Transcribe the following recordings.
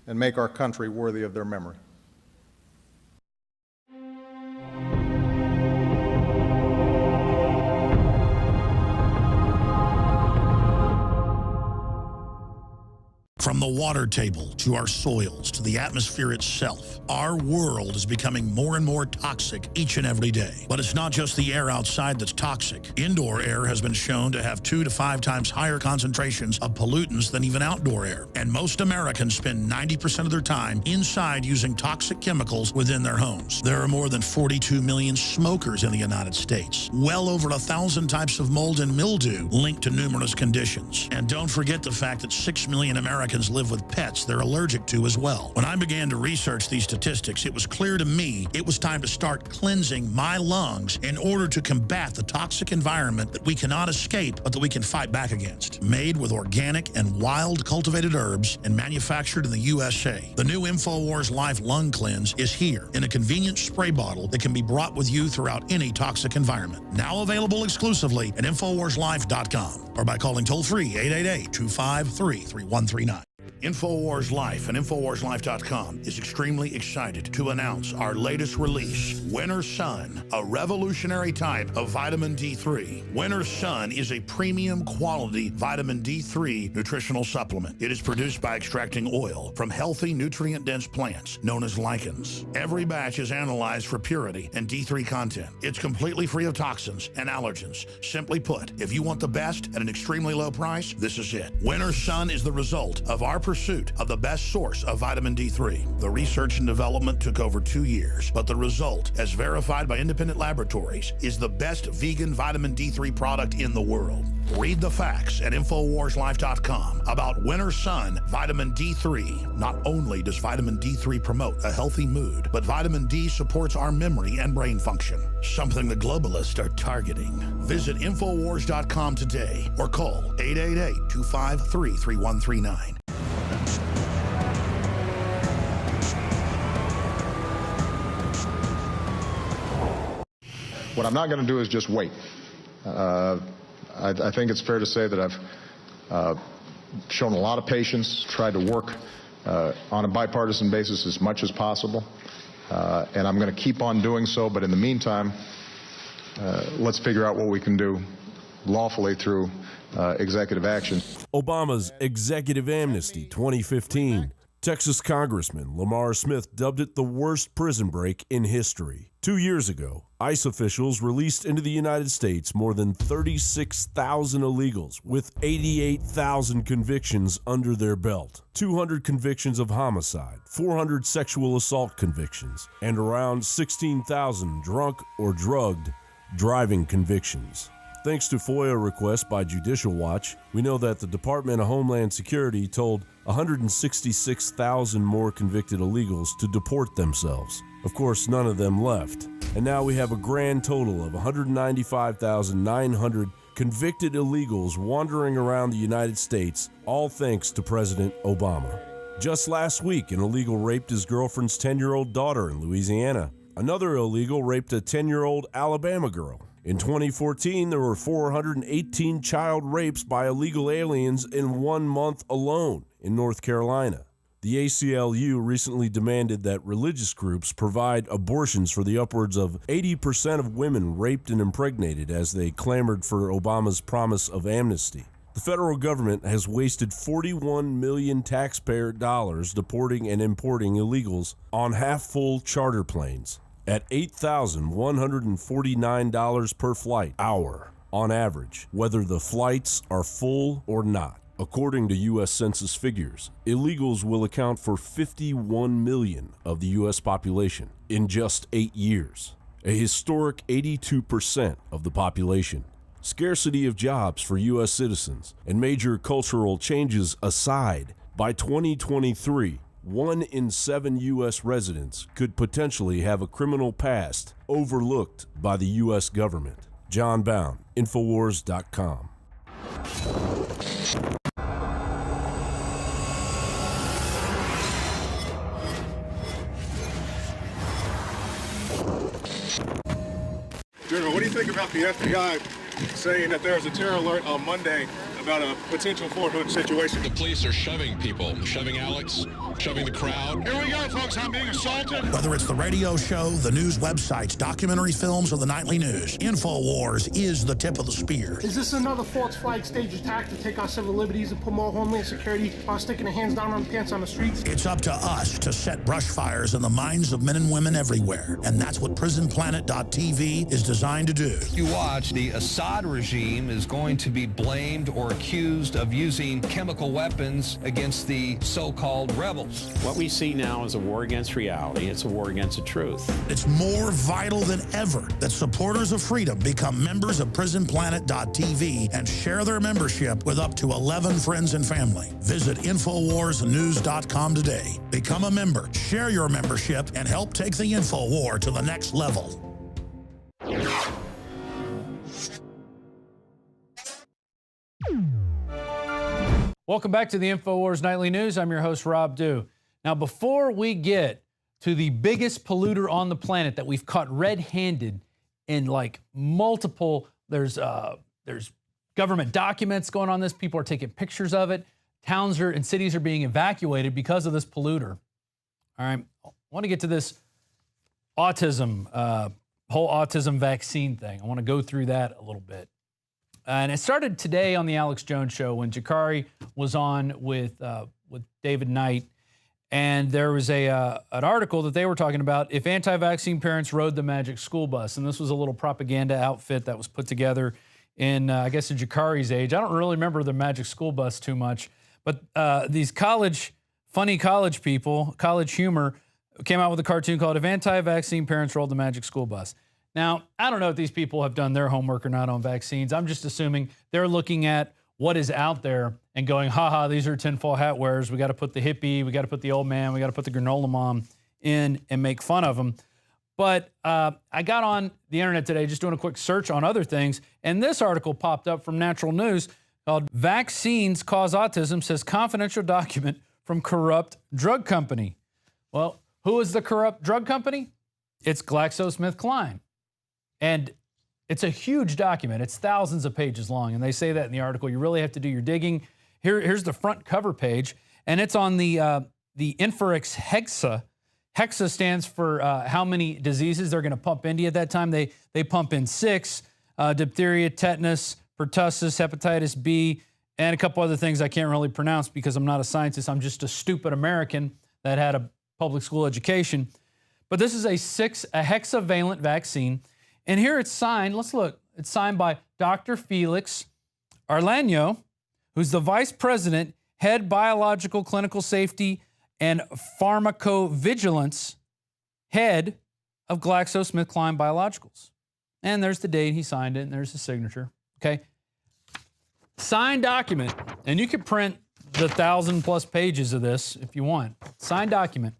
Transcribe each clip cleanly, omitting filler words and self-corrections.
and make our country worthy of their memory. From the water table to our soils to the atmosphere itself, our world is becoming more and more toxic each and every day. But it's not just the air outside that's toxic. Indoor air has been shown to have 2 to 5 times higher concentrations of pollutants than even outdoor air. And most Americans spend 90% of their time inside using toxic chemicals within their homes. There are more than 42 million smokers in the United States. Well over 1,000 types of mold and mildew linked to numerous conditions. And don't forget the fact that 6 million Americans live with pets they're allergic to as well. When I began to research these statistics, it was clear to me it was time to start cleansing my lungs in order to combat the toxic environment that we cannot escape, but that we can fight back against. Made with organic and wild cultivated herbs and manufactured in the USA, the new INFOWARS Life Lung Cleanse is here in a convenient spray bottle that can be brought with you throughout any toxic environment. Now available exclusively at InfoWarsLife.com or by calling toll-free 888-253-3139. INFOWARS Life and InfoWarsLife.com is extremely excited to announce our latest release, Winter Sun, a revolutionary type of vitamin D3. Winter Sun is a premium quality vitamin D3 nutritional supplement. It is produced by extracting oil from healthy, nutrient-dense plants known as lichens. Every batch is analyzed for purity and D3 content. It's completely free of toxins and allergens. Simply put, if you want the best at an extremely low price, this is it. Winter Sun is the result of our pursuit of the best source of vitamin D3. The research and development took over 2 years, but the result, as verified by independent laboratories, is the best vegan vitamin D3 product in the world. Read the facts at InfoWarsLife.com about Winter Sun Vitamin D3. Not only does vitamin D3 promote a healthy mood, but vitamin D supports our memory and brain function, something the globalists are targeting. Visit InfoWars.com today or call 888-253-3139. What I'm not going to do is just wait. I think it's fair to say that I've shown a lot of patience, tried to work on a bipartisan basis as much as possible, and I'm going to keep on doing so. But in the meantime, let's figure out what we can do lawfully through executive action. Obama's Executive Amnesty 2015. Texas Congressman Lamar Smith dubbed it the worst prison break in history. 2 years ago, ICE officials released into the United States more than 36,000 illegals with 88,000 convictions under their belt. 200 convictions of homicide, 400 sexual assault convictions, and around 16,000 drunk or drugged driving convictions. Thanks to FOIA requests by Judicial Watch, we know that the Department of Homeland Security told 166,000 more convicted illegals to deport themselves. Of course, none of them left. And now we have a grand total of 195,900 convicted illegals wandering around the United States, all thanks to President Obama. Just last week, an illegal raped his girlfriend's 10-year-old daughter in Louisiana. Another illegal raped a 10-year-old Alabama girl. In 2014, there were 418 child rapes by illegal aliens in 1 month alone in North Carolina. The ACLU recently demanded that religious groups provide abortions for the upwards of 80% of women raped and impregnated as they clamored for Obama's promise of amnesty. The federal government has wasted $41 million taxpayer dollars deporting and importing illegals on half-full charter planes at $8,149 per flight hour on average, whether the flights are full or not. According to U.S. Census figures, illegals will account for 51 million of the U.S. population in just 8 years, a historic 82% of the population. Scarcity of jobs for U.S. citizens and major cultural changes aside, by 2023, 1 in 7 U.S. residents could potentially have a criminal past overlooked by the U.S. government. John Bound, Infowars.com. General, what do you think about the FBI saying that there was a terror alert on Monday about a potential Fort Hood situation. The police are shoving people, shoving Alex, shoving the crowd. Here we go, folks. I'm being assaulted. Whether it's the radio show, the news websites, documentary films, or the nightly news, INFOWARS is the tip of the spear. Is this another false flag stage attack to take our civil liberties and put more homeland security while sticking their hands down on the pants on the streets? It's up to us to set brush fires in the minds of men and women everywhere. And that's what PrisonPlanet.tv is designed to do. You watch, the Assad regime is going to be blamed or accused of using chemical weapons against the so-called rebels. What we see now is a war against reality. It's a war against the truth. It's more vital than ever that supporters of freedom become members of PrisonPlanet.tv and share their membership with up to 11 friends and family. Visit InfoWarsNews.com today. Become a member, share your membership, and help take the info war to the next level. Welcome back to the InfoWars Nightly News. I'm your host, Rob Dew. Now, before we get to the biggest polluter on the planet that we've caught red-handed in like multiple, there's government documents going on this. People are taking pictures of it. Towns and cities are being evacuated because of this polluter. All right, I want to get to this autism, whole autism vaccine thing. I want to go through that a little bit. And it started today on the Alex Jones Show when Jakari was on with David Knight. And there was an article that they were talking about if anti-vaccine parents rode the magic school bus. And this was a little propaganda outfit that was put together in, I guess, in Jakari's age. I don't really remember the magic school bus too much. But these funny college people, college humor, came out with a cartoon called If Anti-Vaccine Parents Rolled the Magic School Bus. Now, I don't know if these people have done their homework or not on vaccines. I'm just assuming they're looking at what is out there and going, haha, these are tinfoil hat wearers. We got to put the hippie, we got to put the old man, we got to put the granola mom in and make fun of them. But I got on the internet today just doing a quick search on other things, and this article popped up from Natural News called Vaccines Cause Autism, says confidential document from corrupt drug company. Well, who is the corrupt drug company? It's GlaxoSmithKline. And it's a huge document. It's thousands of pages long. And they say that in the article. You really have to do your digging. Here's the front cover page. And it's on the INFOWARS Hexa. Hexa stands for how many diseases they're going to pump into you at that time. They pump in 6, diphtheria, tetanus, pertussis, hepatitis B, and a couple other things I can't really pronounce because I'm not a scientist. I'm just a stupid American that had a public school education. But this is a hexavalent vaccine. And here it's signed, let's look, it's signed by Dr. Felix Arlaño, who's the Vice President, Head Biological Clinical Safety and Pharmacovigilance, Head of GlaxoSmithKline Biologicals. And there's the date he signed it, and there's his signature, okay? Signed document, and you can print the 1,000+ pages of this if you want. Signed document.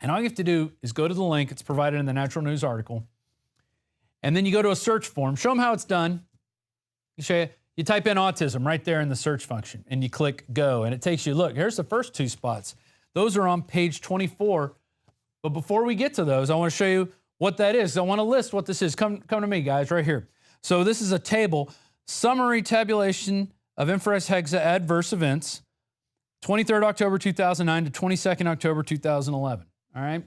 And all you have to do is go to the link, it's provided in the Natural News article, and then you go to a search form. Show them how it's done. You type in autism right there in the search function, and you click go, and it takes you, look, here's the first 2 spots. Those are on page 24. But before we get to those, I want to show you what that is. I want to list what this is. Come to me, guys, right here. So this is a table, summary tabulation of INFOWARS Hexa adverse events, 23rd October 2009 to 22nd October 2011. All right,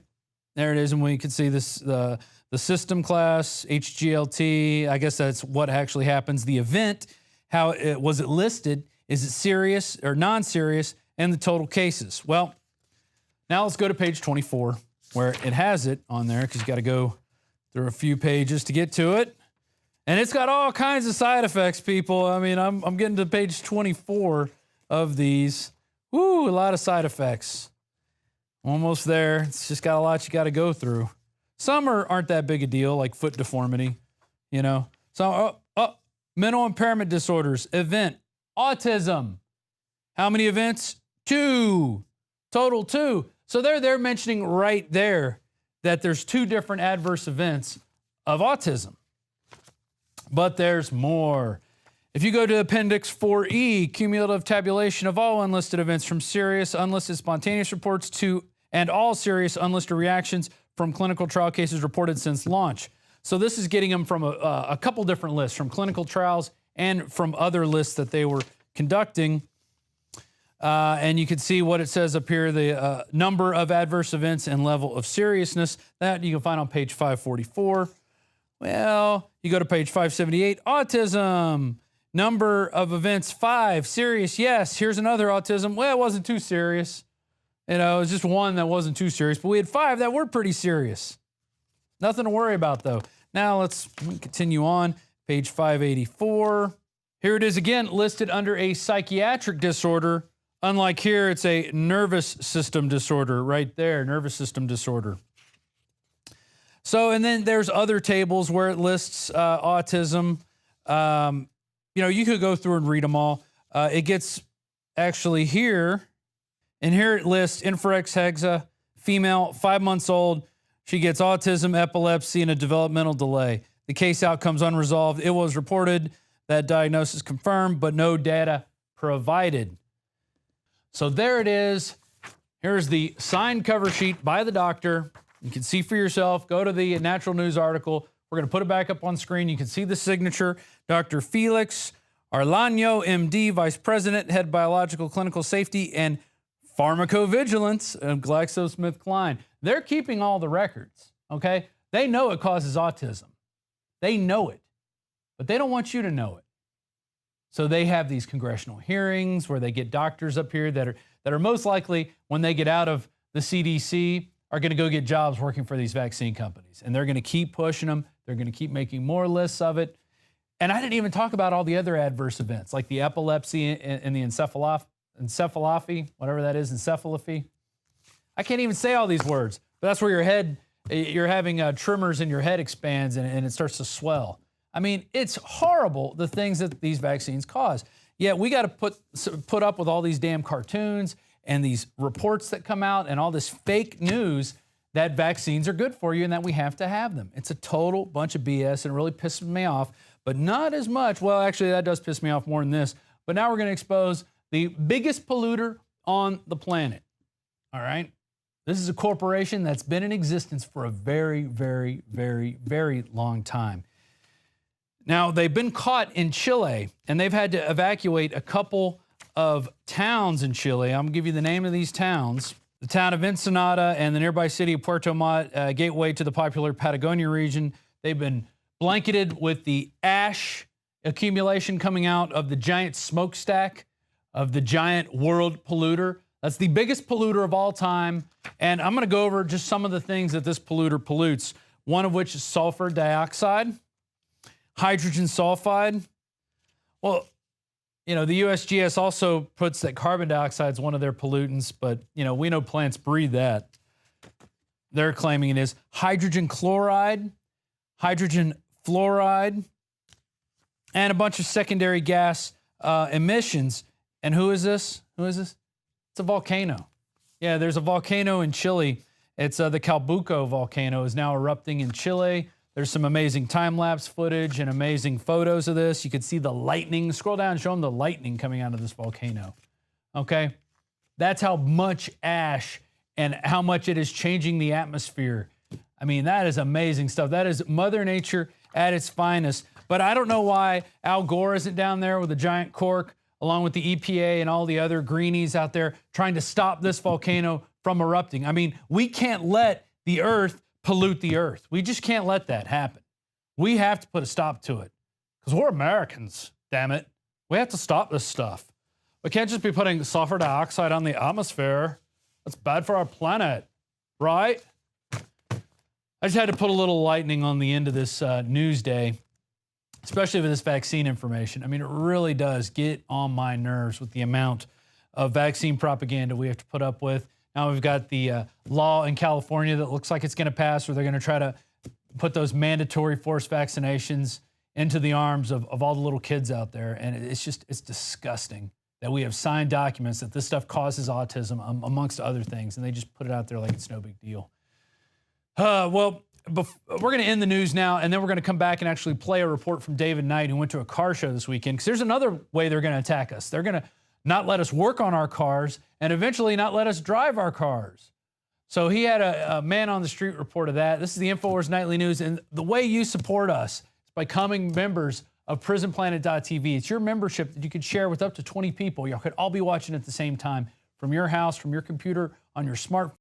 there it is, and we can see this, the system class, HGLT, I guess that's what actually happens. The event, was it listed? Is it serious or non-serious? And the total cases. Well, now let's go to page 24 where it has it on there because you got to go through a few pages to get to it. And it's got all kinds of side effects, people. I mean, I'm getting to page 24 of these. Woo, a lot of side effects. Almost there. It's just got a lot you got to go through. Some aren't that big a deal, like foot deformity, you know. So, mental impairment disorders, event, autism. How many events? 2. Total 2. So they're mentioning right there that there's 2 different adverse events of autism. But there's more. If you go to Appendix 4E, cumulative tabulation of all unlisted events from serious, unlisted spontaneous reports to and all serious unlisted reactions from clinical trial cases reported since launch. So this is getting them from a couple different lists, from clinical trials and from other lists that they were conducting. And you can see what it says up here, the number of adverse events and level of seriousness. That you can find on page 544. Well, you go to page 578, autism. Number of events, 5. Serious, yes. Here's another autism. Well, it wasn't too serious. You know, it was just one that wasn't too serious. But we had 5 that were pretty serious. Nothing to worry about, though. Now let's continue on. Page 584. Here it is again, listed under a psychiatric disorder. Unlike here, it's a nervous system disorder right there, nervous system disorder. So, and then there's other tables where it lists autism. You know, you could go through and read them all. It gets actually here, and here it lists Infrarex Hexa, female, 5 months old. She gets autism, epilepsy, and a developmental delay. The case outcomes unresolved. It was reported that diagnosis confirmed, but no data provided. So there it is. Here's the signed cover sheet by the doctor. You can see for yourself. Go to the Natural News article. We're going to put it back up on screen. You can see the signature. Dr. Felix Arlano, MD, Vice President, Head Biological Clinical Safety and Pharmacovigilance of GlaxoSmithKline. They're keeping all the records, okay? They know it causes autism. They know it, but they don't want you to know it. So they have these congressional hearings where they get doctors up here that are most likely, when they get out of the CDC, are going to go get jobs working for these vaccine companies. And they're going to keep pushing them. They're going to keep making more lists of it. And I didn't even talk about all the other adverse events, like the epilepsy and the encephalopathy, whatever that is, encephalopathy. I can't even say all these words, but that's where you're having tremors and your head expands and it starts to swell. I mean, it's horrible, the things that these vaccines cause. Yet we got to put up with all these damn cartoons and these reports that come out and all this fake news that vaccines are good for you and that we have to have them. It's a total bunch of BS and it really pisses me off, but not as much. Well, actually, that does piss me off more than this. But now we're going to expose the biggest polluter on the planet. All right? This is a corporation that's been in existence for a very, very, very, very long time. Now, they've been caught in Chile, and they've had to evacuate a couple of towns in Chile. I'm going to give you the name of these towns. The town of Ensenada and the nearby city of Puerto Montt, gateway to the popular Patagonia region. They've been blanketed with the ash accumulation coming out of the giant smokestack of the giant world polluter. That's the biggest polluter of all time. And I'm going to go over just some of the things that this polluter pollutes, one of which is sulfur dioxide. Hydrogen sulfide. Well, you know, the USGS also puts that carbon dioxide is one of their pollutants, but, you know, we know plants breathe that. They're claiming it is. Hydrogen chloride, hydrogen fluoride, and a bunch of secondary gas emissions. And who is this? Who is this? It's a volcano. Yeah, there's a volcano in Chile. It's the Calbuco volcano is now erupting in Chile. There's some amazing time-lapse footage and amazing photos of this. You can see the lightning. Scroll down and show them the lightning coming out of this volcano. Okay? That's how much ash and how much it is changing the atmosphere. I mean, that is amazing stuff. That is Mother Nature at its finest. But I don't know why Al Gore isn't down there with a giant cork, along with the EPA and all the other greenies out there trying to stop this volcano from erupting. I mean, we can't let the earth pollute the earth. We just can't let that happen. We have to put a stop to it because we're Americans, damn it. We have to stop this stuff. We can't just be putting sulfur dioxide on the atmosphere. That's bad for our planet, right? I just had to put a little lightning on the end of this news day, especially with this vaccine information. I mean, it really does get on my nerves with the amount of vaccine propaganda we have to put up with. Now we've got the law in California that looks like it's going to pass, where they're going to try to put those mandatory forced vaccinations into the arms of all the little kids out there. And it's disgusting that we have signed documents that this stuff causes autism, amongst other things, and they just put it out there like it's no big deal. Well, we're going to end the news now, and then we're going to come back and actually play a report from David Knight, who went to a car show this weekend, because there's another way they're going to attack us. They're going to not let us work on our cars, and eventually not let us drive our cars. So he had a man on the street report of that. This is the INFOWARS Nightly News, and the way you support us is by becoming members of PrisonPlanet.tv. It's your membership that you could share with up to 20 people. Y'all could all be watching at the same time from your house, from your computer, on your smartphone.